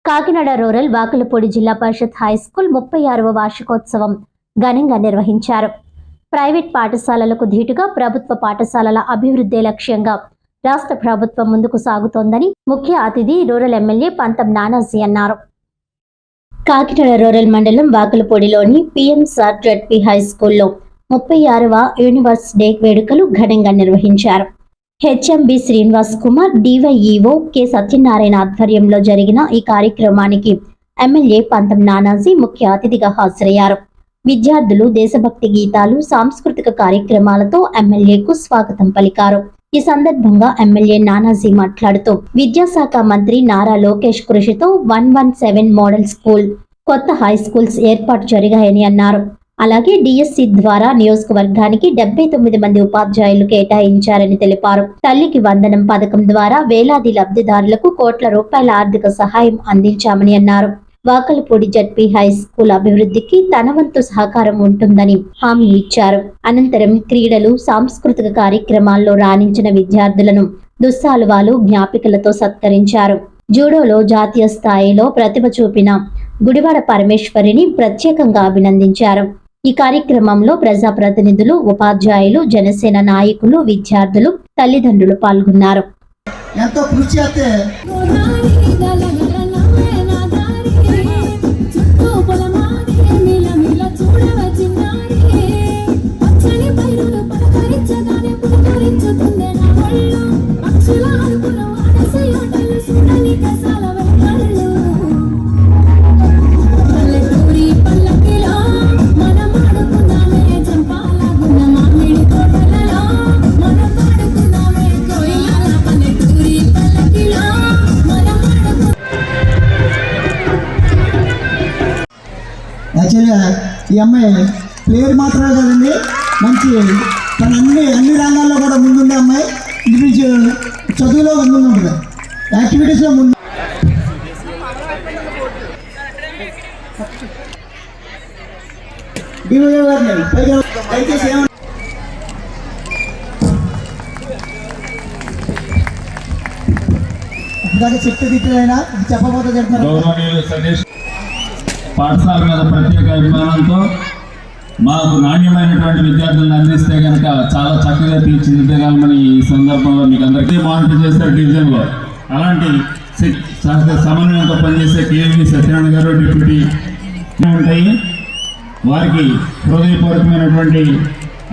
Kakinada rural Vakalapudi జిల్లా పరిషత్ high school 36వ వార్షికోత్సవం ఘనంగా నిర్వహించారు. ప్రైవేట్ పాఠశాలలకు ధీటుగా ప్రభుత్వ పాఠశాలల అభివృద్ధి లక్ష్యంగా రాష్ట్ర ప్రభుత్వం ముందుకు సాగుతోందని ముఖ్య అతిథి రూరల్ ఎమ్మెల్యే పంతం నానాజీ అన్నారు. కాకినాడ రూరల్ మండలం వాకలపూడిలోని పిఎంసార్ జెడ్పీ హై స్కూల్లో 36వ యూనివర్స్ డే వేడుకలు ఘనంగా నిర్వహించారు. HMB Srinivas Kumar, DyEO K Satyanarayana ఆధ్వర్యంలో జరిగిన ఈ కార్యక్రమానికి ఎమ్మెల్యే పంతం నానాజీ ముఖ్య అతిథిగా హాజరయ్యారు. విద్యార్థులు దేశభక్తి గీతాలు, సాంస్కృతిక కార్యక్రమాలతో ఎమ్మెల్యేకు స్వాగతం పలికారు. ఈ సందర్భంగా ఎమ్మెల్యే నానాజీ మాట్లాడుతూ విద్యాశాఖ మంత్రి నారా లోకేష్ కృషితో 117 మోడల్ స్కూల్, కొత్త హై స్కూల్స్ ఏర్పాటు జరిగాయని అన్నారు. అలాగే డిఎస్సి ద్వారా నియోజకవర్గానికి 79 మంది ఉపాధ్యాయులు కేటాయించారని తెలిపారు. తల్లికి వందనం పథకం ద్వారా వేలాది లబ్ధిదారులకు కోట్ల రూపాయల ఆర్థిక సహాయం అందించామని అన్నారు. వాకలపూడి జెడ్పీ హై స్కూల్ అభివృద్ధికి తన వంతు సహకారం ఉంటుందని హామీ ఇచ్చారు. అనంతరం క్రీడలు, సాంస్కృతిక కార్యక్రమాల్లో రాణించిన విద్యార్థులను దుస్సాలువాలు, జ్ఞాపికలతో సత్కరించారు. జూడోలో జాతీయ స్థాయిలో ప్రతిభ చూపిన గుడివాడ పరమేశ్వరిని ప్రత్యేకంగా అభినందించారు. ఈ కార్యక్రమంలో ప్రజాప్రతినిధులు, ఉపాధ్యాయులు, జనసేన నాయకులు, విద్యార్థులు, తల్లిదండ్రులు పాల్గొన్నారు. ఎంతో కృషి చేస్తే యాక్చువల్గా ఈ అమ్మాయి పేరు మాత్రమే కదండి, మంచి తన అన్ని రంగాల్లో కూడా ముందుండే అమ్మాయి. ఇండివిజువల్ చదువులో ముందుంటుంది, యాక్టివిటీస్లో ముందు. చెప్తే తిట్టైనా చెప్పబోతే చెప్తున్నారు. పాఠశాల మీద ప్రత్యేక అభిమానంతో మాకు నాణ్యమైనటువంటి విద్యార్థులను అందిస్తే కనుక చాలా చక్కగా తీర్చిదిద్దగలమని ఈ సందర్భంలో మీకు అందరికీ మానిటర్ చేస్తారు డివిజన్లో. అలాంటి సమన్వయంతో పనిచేసే కేవీ సత్యనారాయణ గారు, డిప్యూటీ ఉంటాయి. వారికి హృదయపూర్వకమైనటువంటి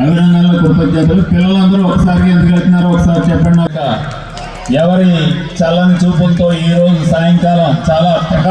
అభినందనలు, కృతజ్ఞతలు. పిల్లలందరూ ఒకసారి ఎందుకు వెళ్తున్నారో ఒకసారి చెప్పండి. ఎవరి చల్లని చూపులతో ఈరోజు సాయంకాలం చాలా ప్రకాశం